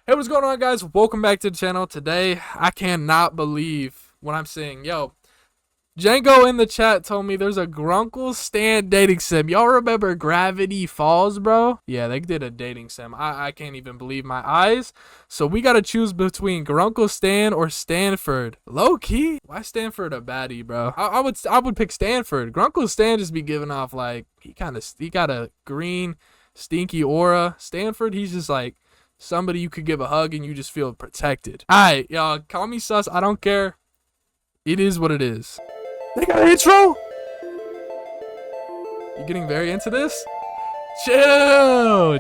Hey, what's going on, guys? Welcome back to the channel. Today, I cannot believe what I'm seeing. Yo, Django in the chat told me there's a Grunkle Stan dating sim. Y'all remember Gravity Falls, bro? Yeah, they did a dating sim. I can't even believe my eyes. So we gotta choose between Grunkle Stan or Stanford. Low key, why Stanford a baddie, bro? I would pick Stanford. Grunkle Stan just be giving off like he got a green, stinky aura. Stanford, he's just like somebody you could give a hug and you just feel protected. Alright, y'all, call me sus. I don't care. It is what it is. They got an intro? You getting very into this? Chill.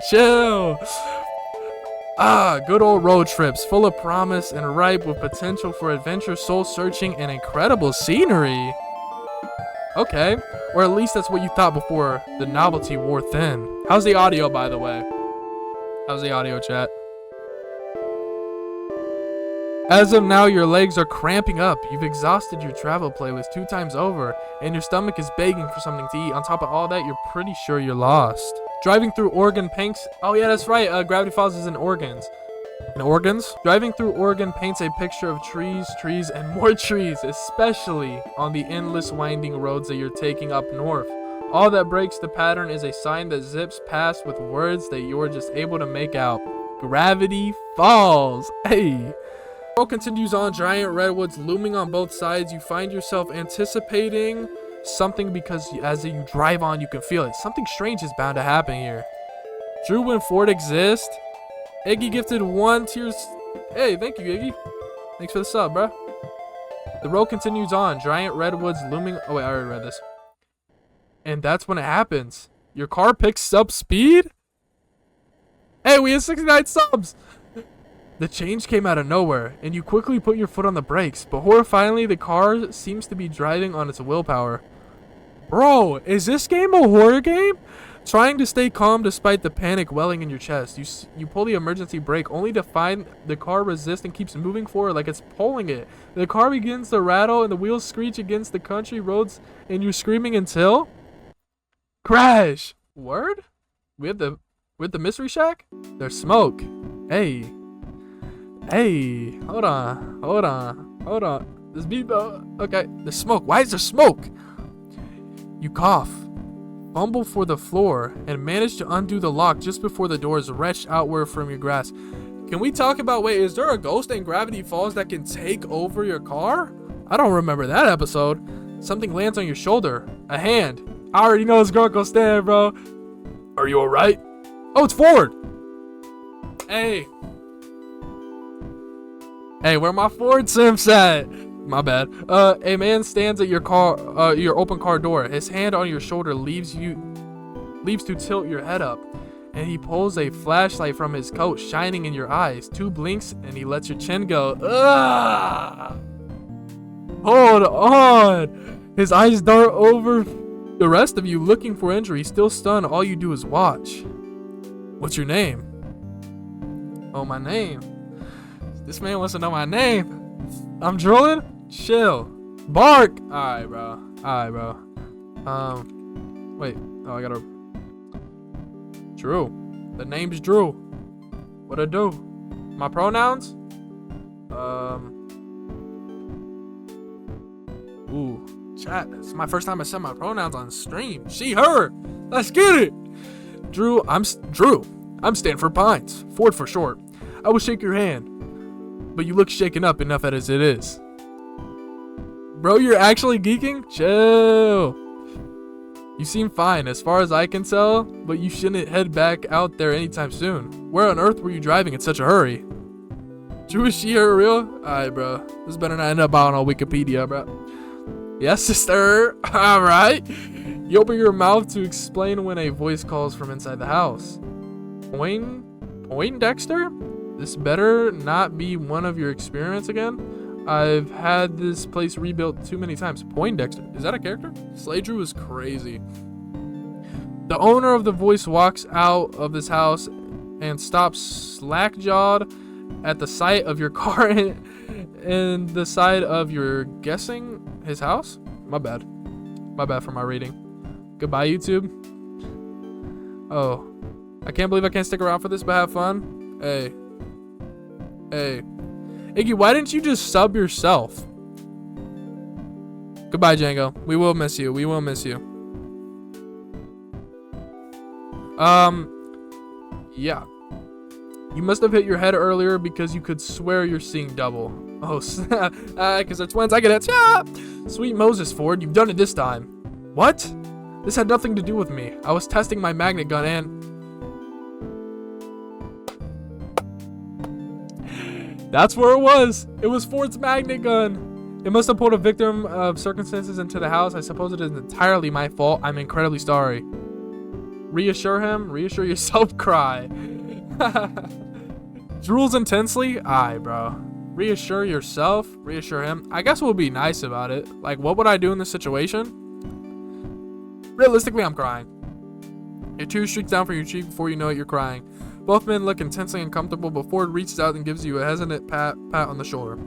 Good old road trips, full of promise and ripe with potential for adventure, soul searching, and incredible scenery. Okay, or at least that's what you thought before the novelty wore thin. How's the audio, by the way? How's the audio, chat? As of now, your legs are cramping up. You've exhausted your travel playlist 2 times over, and your stomach is begging for something to eat. On top of all that, you're pretty sure you're lost. Driving through Oregon paints... Oh, yeah, that's right. Gravity Falls is in Oregon. Driving through Oregon paints a picture of trees, and more trees, especially on the endless winding roads that you're taking up north. All that breaks the pattern is a sign that zips past with words that you're just able to make out. Gravity Falls. Hey. The road continues on, giant redwoods looming on both sides. You find yourself anticipating something because as you drive on, you can feel it. Something strange is bound to happen here. Drew and Ford exist. Iggy gifted 1 tier. Hey, thank you, Iggy. Thanks for the sub, bro. The road continues on, giant redwoods looming. Oh, wait, I already read this. And that's when it happens. Your car picks up speed? Hey, we have 69 subs! The change came out of nowhere, and you quickly put your foot on the brakes. But horrifyingly, the car seems to be driving on its willpower. Bro, is this game a horror game? Trying to stay calm despite the panic welling in your chest. You pull the emergency brake only to find the car resist and keeps moving forward like it's pulling it. The car begins to rattle and the wheels screech against the country roads, and you're screaming until... Crash! Word? With the mystery shack? There's smoke. Hey, hold on. This beat though. Okay, there's smoke. Why is there smoke? You cough, fumble for the floor, and manage to undo the lock just before the doors wrench outward from your grasp. Can we talk about, wait, is there a ghost in Gravity Falls that can take over your car? I don't remember that episode. Something lands on your shoulder. A hand. I already know it's Grunkle Stan, bro. Are you alright? Oh, it's Ford. Hey, where my Ford Sims at? My bad. A man stands at your open car door. His hand on your shoulder leaves to tilt your head up, and he pulls a flashlight from his coat, shining in your eyes. 2 blinks, and he lets your chin go. Ugh! Hold on. His eyes dart over the rest of you, looking for injury. Still stunned, all you do is watch. What's your name? Oh, my name. This man wants to know my name. I'm drooling? Chill. Bark! Alright, bro. Wait. Oh, I gotta... Drew. The name's Drew. What I do? My pronouns? Ooh. Chat. It's my first time I said my pronouns on stream. She, her. Let's get it. Drew. I'm Stanford Pines. Ford for short. I will shake your hand, but you look shaken up enough as it is. Bro, you're actually geeking? Chill. You seem fine as far as I can tell, but you shouldn't head back out there anytime soon. Where on earth were you driving in such a hurry? Drew, is she her real? Alright, bro. This better not end up out on Wikipedia, bro. Yes, sister. Alright. You open your mouth to explain when a voice calls from inside the house. Poindexter? This better not be one of your experiments again. I've had this place rebuilt too many times. Poindexter. Is that a character? Slay Drew is crazy. The owner of the voice walks out of this house and stops slack-jawed at the sight of your car and the side of your guessing his house. My bad for my reading. Goodbye, YouTube. Oh, I can't believe I can't stick around for this, but have fun. Hey, Hey. Iggy, why didn't you just sub yourself? Goodbye, Django. We will miss you. We will miss you. Yeah. You must have hit your head earlier because you could swear you're seeing double. Oh, because they're twins. I get it. Yeah. Sweet Moses, Ford. You've done it this time. What? This had nothing to do with me. I was testing my magnet gun and... That's where it was. It was Ford's magnet gun. It must have pulled a victim of circumstances into the house. I suppose it is entirely my fault. I'm incredibly sorry. Reassure him. Reassure yourself. Cry. Drools intensely? Aye, bro. Reassure yourself. Reassure him. I guess we'll be nice about it. Like, what would I do in this situation? Realistically, I'm crying. Your tear streaks down from your cheek before you know it, you're crying. Both men look intensely uncomfortable, but Ford reaches out and gives you a hesitant pat on the shoulder.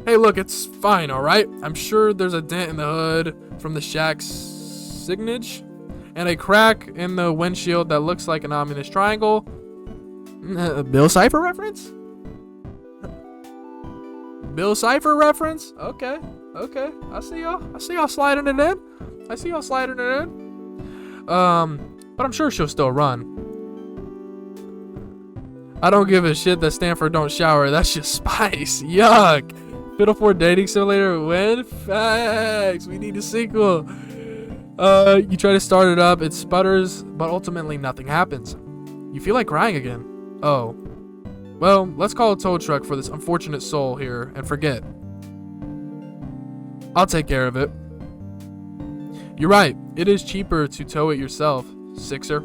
Hey, look, it's fine, alright? I'm sure there's a dent in the hood from the shack's signage, and a crack in the windshield that looks like an ominous triangle. Bill Cipher reference? Bill Cipher reference? Okay. I see y'all sliding it in. But I'm sure she'll still run. I don't give a shit that Stanford don't shower. That's just spice. Yuck. Pitiful dating simulator win? Facts. We need a sequel. You try to start it up. It sputters, but ultimately nothing happens. You feel like crying again. Oh. Well, let's call a tow truck for this unfortunate soul here and forget. I'll take care of it. You're right. It is cheaper to tow it yourself, Sixer.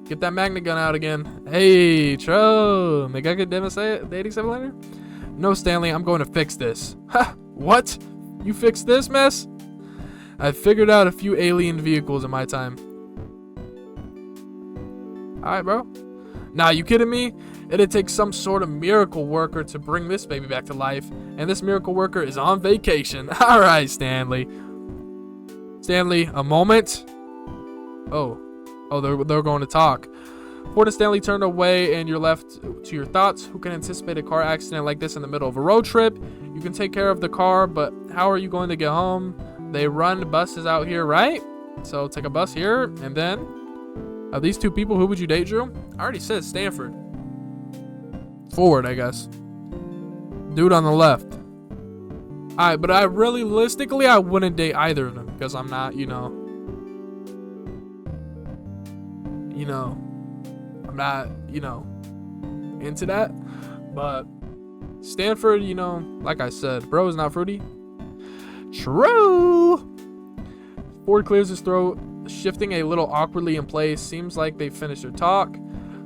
Get that magnet gun out again. Hey, Tro. Make I could demonstrate dating simulator? No, Stanley, I'm going to fix this. Ha! What? You fixed this mess? I've figured out a few alien vehicles in my time. Alright, bro. Nah, you kidding me? It'd take some sort of miracle worker to bring this baby back to life. And this miracle worker is on vacation. Alright, Stanley. Stanley, a moment. Oh, they're going to talk. Ford and Stanley turned away and you're left to your thoughts. Who can anticipate a car accident like this in the middle of a road trip? You can take care of the car, but how are you going to get home? They run buses out here, right? So take a bus here, and then of these two people, who would you date, Drew? I already said Stanford. Ford, I guess. Dude on the left. Alright, but I realistically, I wouldn't date either of them because I'm not, I'm not, into that. But Stanford, like I said, bro is not fruity. True. Ford clears his throat, shifting a little awkwardly in place. Seems like they finished their talk.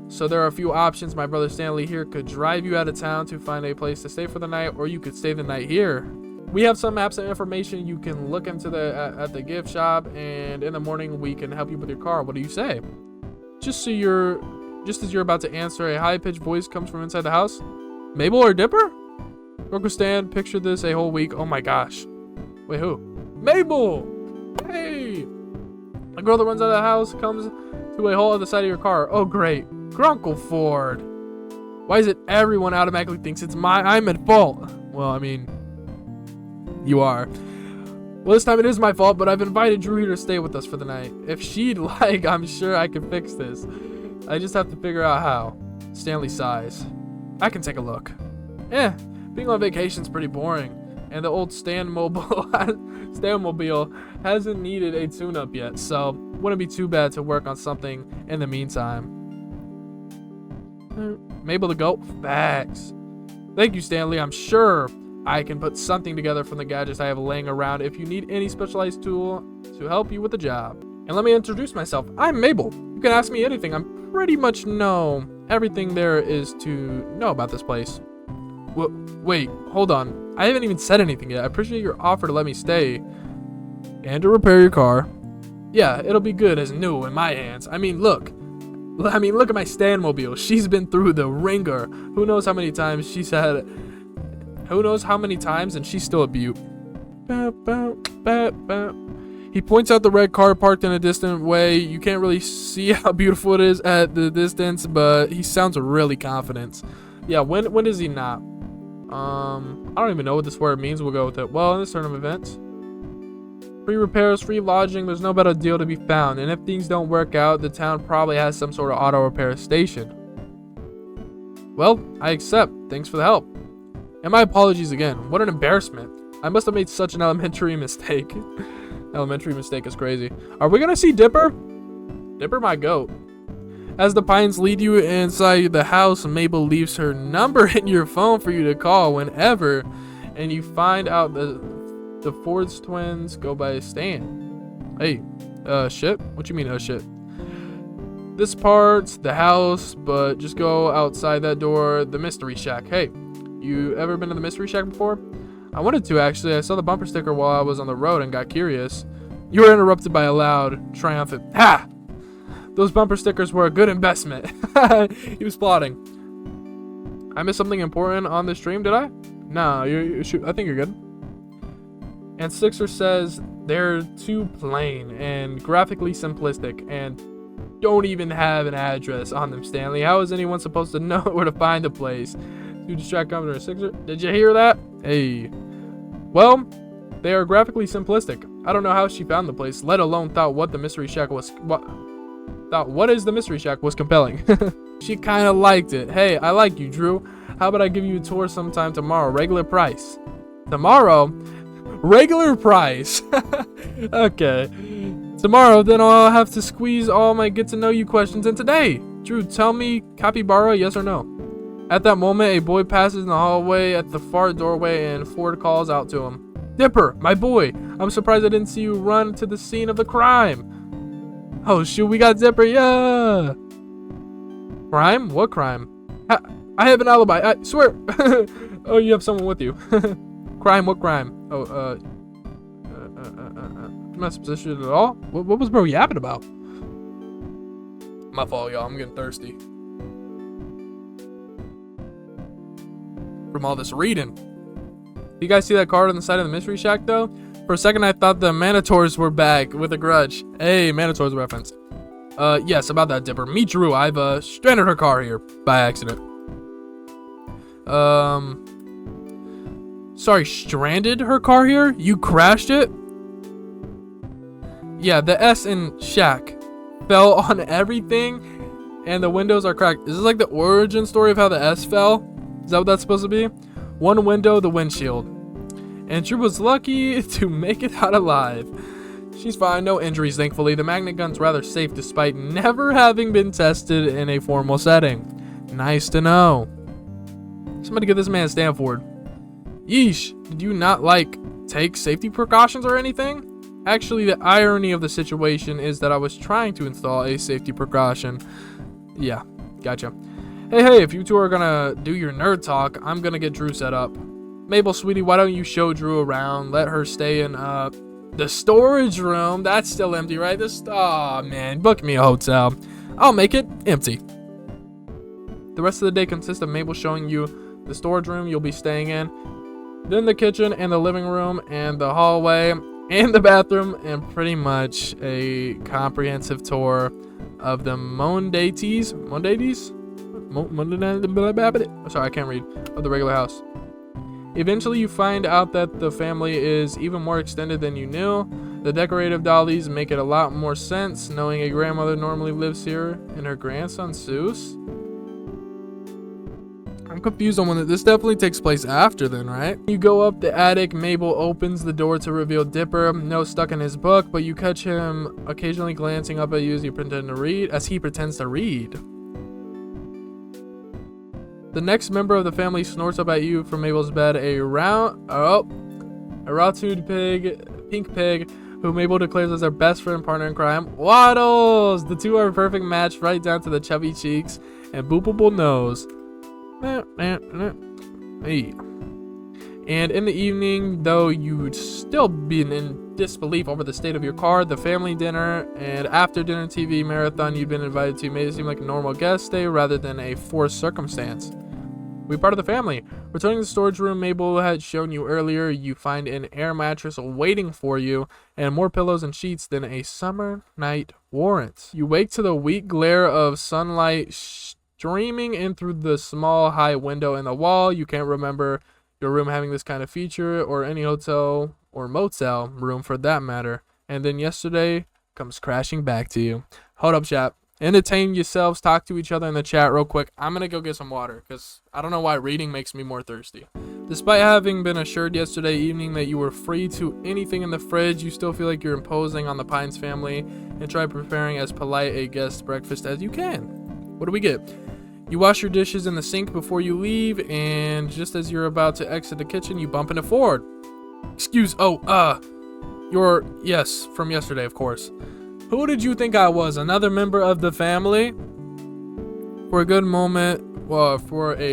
So there are a few options. My brother Stanley here could drive you out of town to find a place to stay for the night, or you could stay the night here. We have some maps and information you can look into at the gift shop, and in the morning we can help you with your car. What do you say? Just as you're about to answer, a high-pitched voice comes from inside the house. Mabel or Dipper? Uncle Stan pictured this a whole week. Oh my gosh. Wait, who? Mabel! Hey! A girl that runs out of the house comes to a hole at the side of your car. Oh great. Grunkle Ford. Why is it everyone automatically thinks I'm at fault? Well, I mean, you are. Well, this time it is my fault, but I've invited Drew here to stay with us for the night. If she'd like, I'm sure I can fix this. I just have to figure out how. Stanley sighs. I can take a look. Being on vacation's pretty boring. And the old Stanmobile hasn't needed a tune-up yet, so wouldn't be too bad to work on something in the meantime. Mabel the goat? Facts. Thank you, Stanley. I'm sure I can put something together from the gadgets I have laying around if you need any specialized tool to help you with the job. And let me introduce myself. I'm Mabel. You can ask me anything. I'm pretty much know everything there is to know about this place. Well, wait, hold on. I haven't even said anything yet. I appreciate your offer to let me stay and to repair your car. Yeah, it'll be good as new in my hands. I mean, look at my Stanmobile. She's been through the ringer. Who knows how many times and she's still a beaut. He points out the red car parked in a distant way. You can't really see how beautiful it is at the distance, but he sounds really confident. Yeah, when is he not? I don't even know what this word means. We'll go with it. Well, in this turn of events, free repairs, free lodging. There's no better deal to be found. And if things don't work out, the town probably has some sort of auto repair station. Well, I accept. Thanks for the help. And my apologies again. What an embarrassment. I must have made such an elementary mistake. Elementary mistake is crazy. Are we gonna see Dipper? Dipper, my goat. As the pines lead you inside the house, Mabel leaves her number in your phone for you to call whenever, and you find out the Ford's twins go by Stan. Hey, shit? What you mean, shit? This part's the house, but just go outside that door, the Mystery Shack. Hey, you ever been to the Mystery Shack before? I wanted to, actually. I saw the bumper sticker while I was on the road and got curious. You were interrupted by a loud, triumphant, "Ha! Those bumper stickers were a good investment." He was plotting. I missed something important on the stream, did I? No, I think you're good. And Sixer says they're too plain and graphically simplistic and don't even have an address on them, Stanley. How is anyone supposed to know where to find the place? To distract Governor Sixer. Did you hear that? Hey. Well, they are graphically simplistic. I don't know how she found the place, let alone thought what the Mystery Shack was. What is the Mystery Shack was compelling. She kind of liked it. Hey, I like you, Drew. How about I give you a tour sometime tomorrow? Regular price. Tomorrow? Regular price. Okay. Tomorrow, then I'll have to squeeze all my get-to-know-you questions in today. Drew, tell me, capybara, yes or no? At that moment, a boy passes in the hallway at the far doorway, and Ford calls out to him. Dipper, my boy, I'm surprised I didn't see you run to the scene of the crime. Oh, shoot, we got Dipper, yeah. Crime? What crime? I have an alibi, I swear. Oh, you have someone with you. Crime, what crime? Oh, I'm not suspicious at all. What was bro yapping about? My fault, y'all, I'm getting thirsty. From all this reading. You guys see that card on the side of the Mystery Shack, though? For a second, I thought the Manitors were back with a grudge. Hey, Manitors reference. Yes, about that, Dipper. Me, Drew. I've, stranded her car here by accident. Sorry, stranded her car here? You crashed it? Yeah, the S in shack fell on everything, and the windows are cracked. Is this like the origin story of how the S fell? Is that what that's supposed to be? One window, the windshield. And Drew was lucky to make it out alive. She's fine, no injuries, thankfully. The magnet gun's rather safe despite never having been tested in a formal setting. Nice to know. Somebody give this man Stanford. Yeesh, did you not, take safety precautions or anything? Actually, the irony of the situation is that I was trying to install a safety precaution. Yeah, gotcha. Hey, if you two are gonna do your nerd talk, I'm gonna get Drew set up. Mabel, sweetie, why don't you show Drew around? Let her stay in, the storage room. That's still empty, right? Aw, man, book me a hotel. I'll make it empty. The rest of the day consists of Mabel showing you the storage room you'll be staying in, then the kitchen and the living room and the hallway and the bathroom, and pretty much a comprehensive tour of the Mondates? Sorry, I can't read. Of the regular house. Eventually, you find out that the family is even more extended than you knew. The decorative dollies make it a lot more sense, knowing a grandmother normally lives here and her grandson, Seuss. I'm confused on when this definitely takes place after then, right? You go up the attic, Mabel opens the door to reveal Dipper. No stuck in his book, but you catch him occasionally glancing up at you as he pretends to read. The next member of the family snorts up at you from Mabel's bed, a rotund pink pig, who Mabel declares as her best friend partner in crime, Waddles! The two are a perfect match right down to the chubby cheeks and boopable nose. Hey. And in the evening, though you'd still be in disbelief over the state of your car, the family dinner and after dinner TV marathon you'd been invited to made it seem like a normal guest stay rather than a forced circumstance. We're part of the family. Returning to the storage room Mabel had shown you earlier, you find an air mattress waiting for you and more pillows and sheets than a summer night warrants. You wake to the weak glare of sunlight streaming in through the small high window in the wall. You can't remember your room having this kind of feature, or any hotel or motel room for that matter. And then yesterday comes crashing back to you. Hold up, chat. Entertain yourselves. Talk to each other in the chat real quick. I'm going to go get some water because I don't know why reading makes me more thirsty. Despite having been assured yesterday evening that you were free to anything in the fridge, you still feel like you're imposing on the Pines family and try preparing as polite a guest breakfast as you can. What do we get? You wash your dishes in the sink before you leave, and just as you're about to exit the kitchen, you bump into Ford. Yes, from yesterday, of course. Who did you think I was? Another member of the family? For a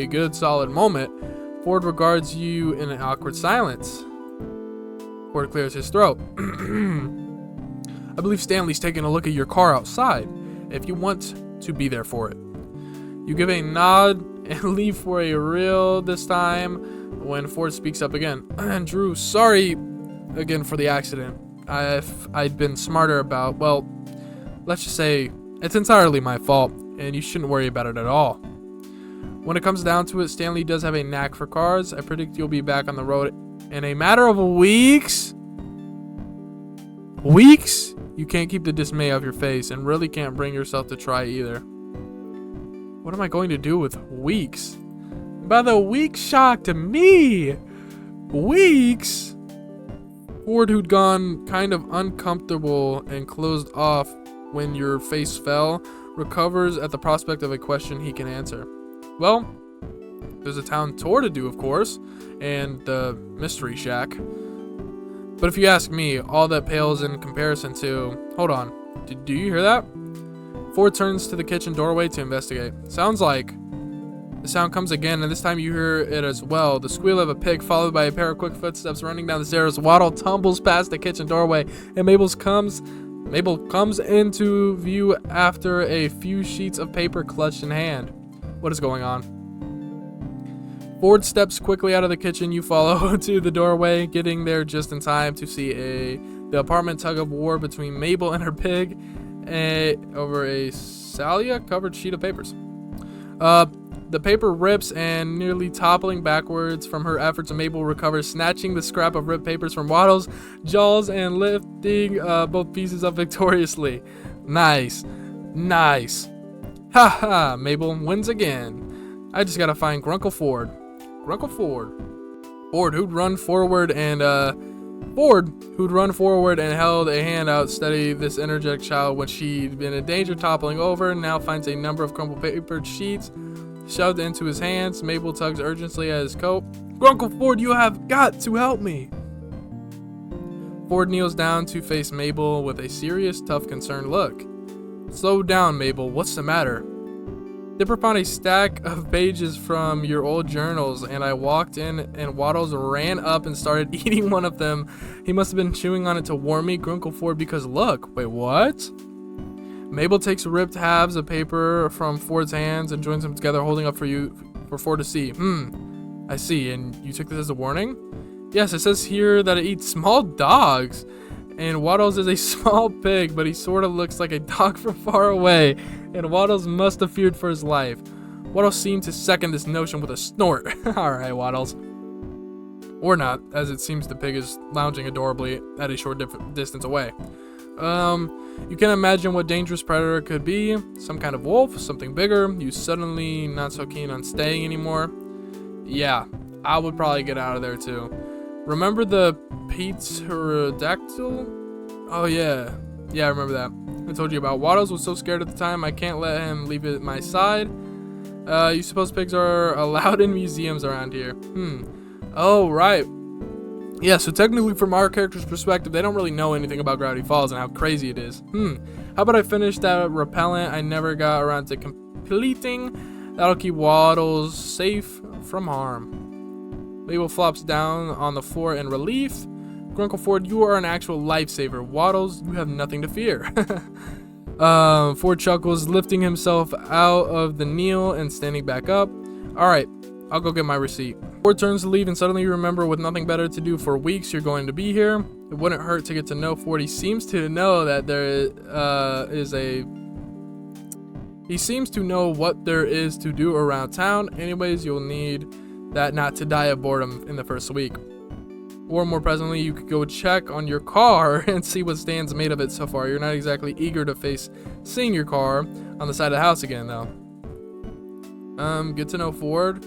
good solid moment, Ford regards you in an awkward silence. Ford clears his throat. I believe Stanley's taking a look at your car outside, if you want to be there for it. You give a nod and leave for a reel this time when Ford speaks up again. Drew, sorry again for the accident. I'd been smarter about, well, let's just say it's entirely my fault, and you shouldn't worry about it at all. When it comes down to it, Stanley does have a knack for cars. I predict you'll be back on the road in a matter of weeks. Weeks? You can't keep the dismay off your face and really can't bring yourself to try either. What am I going to do with weeks? By the week shock to me! Weeks? Ford, who'd gone kind of uncomfortable and closed off when your face fell, recovers at the prospect of a question he can answer. Well, there's a town tour to do, of course, and the mystery shack. But if you ask me, all that pales in comparison to... Hold on. Do you hear that? Ford turns to the kitchen doorway to investigate. Sounds like... The sound comes again, and this time you hear it as well. The squeal of a pig, followed by a pair of quick footsteps running down the stairs. Waddle tumbles past the kitchen doorway, and Mabel comes into view after a few sheets of paper clutched in hand. What is going on? Ford steps quickly out of the kitchen. You follow to the doorway, getting there just in time to see the apartment tug of war between Mabel and her pig over a Salia-covered sheet of papers. The paper rips, and nearly toppling backwards from her efforts, Mabel recovers, snatching the scrap of ripped papers from Waddle's jaws and lifting both pieces up victoriously. Nice. Ha ha, Mabel wins again. I just gotta find Grunkle Ford. Ford, who'd run forward and held a hand out steady this energetic child when she'd been in danger toppling over, now finds a number of crumpled paper sheets shoved into his hands. Mabel tugs urgently at his coat. Grunkle Ford, you have got to help me. Ford kneels down to face Mabel with a serious, tough, concerned look. Slow down, Mabel. What's the matter? Dipper found a stack of pages from your old journals, and I walked in, and Waddles ran up and started eating one of them. He must have been chewing on it to warn me, Grunkle Ford, because look. Wait, what? Mabel takes ripped halves of paper from Ford's hands and joins them together, holding up for Ford to see. I see. And you took this as a warning? Yes, it says here that it eats small dogs. And Waddles is a small pig, but he sort of looks like a dog from far away. And Waddles must have feared for his life. Waddles seemed to second this notion with a snort. Alright, Waddles. Or not, as it seems the pig is lounging adorably at a short distance away. You can imagine what dangerous predator could be. Some kind of wolf, something bigger. You suddenly not so keen on staying anymore. Yeah, I would probably get out of there too. Remember the pterodactyl? Oh yeah, I remember that. I told you about. Waddles was so scared at the time, I can't let him leave it at my side. You suppose pigs are allowed in museums around here? Oh, right. Yeah, so technically from our character's perspective, they don't really know anything about Gravity Falls and how crazy it is. How about I finish that repellent I never got around to completing? That'll keep Waddles safe from harm. Mabel flops down on the floor in relief. Grunkle Ford, you are an actual lifesaver. Waddles, you have nothing to fear. Ford chuckles, lifting himself out of the kneel and standing back up. Alright, I'll go get my receipt. Ford turns to leave, and suddenly you remember, with nothing better to do for weeks, you're going to be here. It wouldn't hurt to get to know Ford. He seems to know that there is a He seems to know what there is to do around town. Anyways, you'll need that not to die of boredom in the first week. Or more presently, you could go check on your car and see what Stan's made of it so far. You're not exactly eager to face seeing your car on the side of the house again, though. Good to know Ford.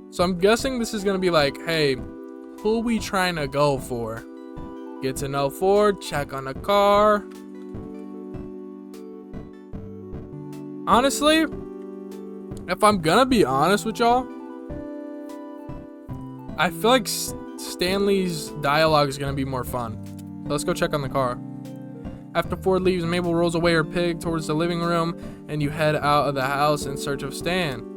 So I'm guessing this is gonna be like, hey, who we trying to go for? Get to know Ford, check on the car. Honestly, if I'm gonna be honest with y'all, I feel like Stanley's dialogue is gonna be more fun. So let's go check on the car. After Ford leaves, Mabel rolls away her pig towards the living room, and you head out of the house in search of Stan.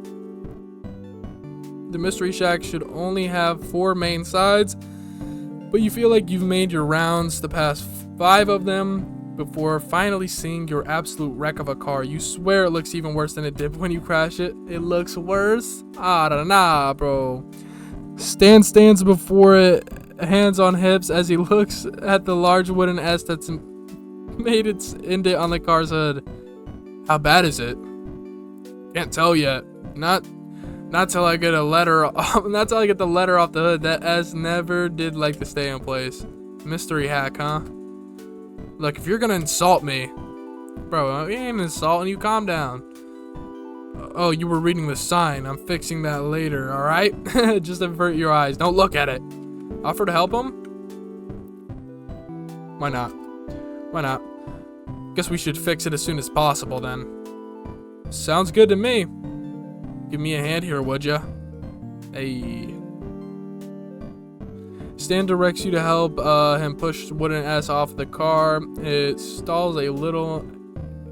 The mystery shack should only have 4 main sides, but you feel like you've made your rounds the past 5 of them before finally seeing your absolute wreck of a car. You swear it looks even worse than it did when you crash it. It looks worse? Ah, nah, bro. Stan stands before it, hands on hips, as he looks at the large wooden S that's made its indent on the car's hood. How bad is it? Can't tell yet. Not till I get a letter. Not till I get the letter off the hood. That S never did like to stay in place. Mystery hack, huh? Look, if you're gonna insult me, bro, we ain't insulting you. Calm down. Oh, you were reading the sign. I'm fixing that later. All right? Just avert your eyes. Don't look at it. Offer to help him? Why not? Why not? Guess we should fix it as soon as possible then. Sounds good to me. Give me a hand here, would ya? Hey. Stan directs you to help him push wooden S off the car. It stalls a little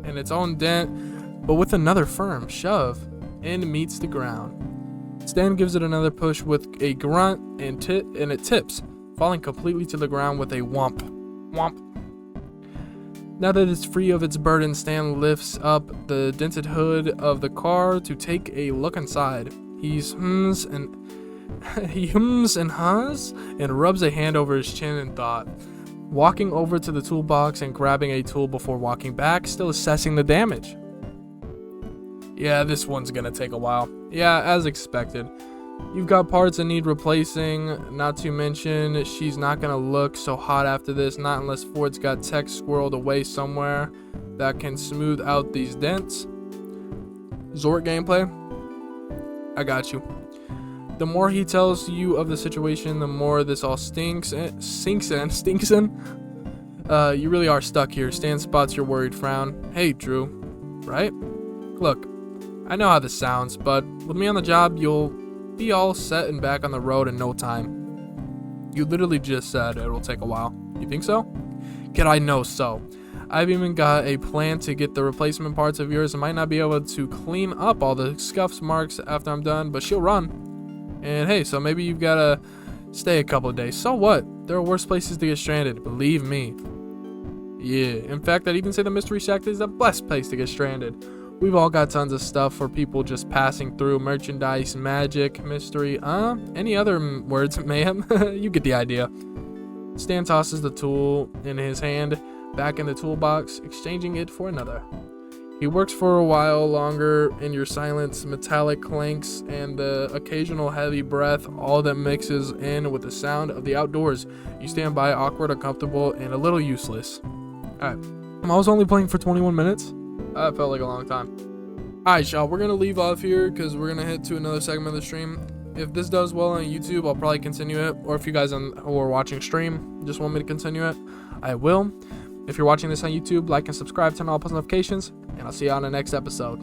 in its own dent, but with another firm shove, and meets the ground. Stan gives it another push with a grunt, and it tips, falling completely to the ground with a whomp. Whomp. Now that it's free of its burden, Stan lifts up the dented hood of the car to take a look inside. He hums and hums and rubs a hand over his chin in thought, walking over to the toolbox and grabbing a tool before walking back, still assessing the damage. Yeah, this one's gonna take a while. Yeah, as expected. You've got parts that need replacing, not to mention she's not gonna look so hot after this, not unless Ford's got tech squirreled away somewhere that can smooth out these dents. Zort gameplay? I got you. The more he tells you of the situation, the more this all stinks in. You really are stuck here. Stan spots your worried frown. Hey, Drew. Right? Look, I know how this sounds, but with me on the job, you'll be all set and back on the road in no time. You literally just said it'll take a while. You think so? Kid, I know so. I've even got a plan to get the replacement parts of yours. I might not be able to clean up all the scuffs marks after I'm done, but she'll run. And hey, so maybe you've got to stay a couple of days. So what? There are worse places to get stranded, believe me. Yeah, in fact, I'd even say the Mystery Shack is the best place to get stranded. We've all got tons of stuff for people just passing through. Merchandise, magic, mystery, any other words, mayhem. You get the idea. Stan tosses the tool in his hand back in the toolbox, exchanging it for another. He works for a while longer in your silence, metallic clanks, and the occasional heavy breath, all that mixes in with the sound of the outdoors. You stand by, awkward, uncomfortable, and a little useless. Alright, I was only playing for 21 minutes. That felt like a long time. Alright, y'all, we're going to leave off here because we're going to head to another segment of the stream. If this does well on YouTube, I'll probably continue it. Or if you guys who are watching stream just want me to continue it, I will. If you're watching this on YouTube, like and subscribe, turn on all post notifications, and I'll see you on the next episode.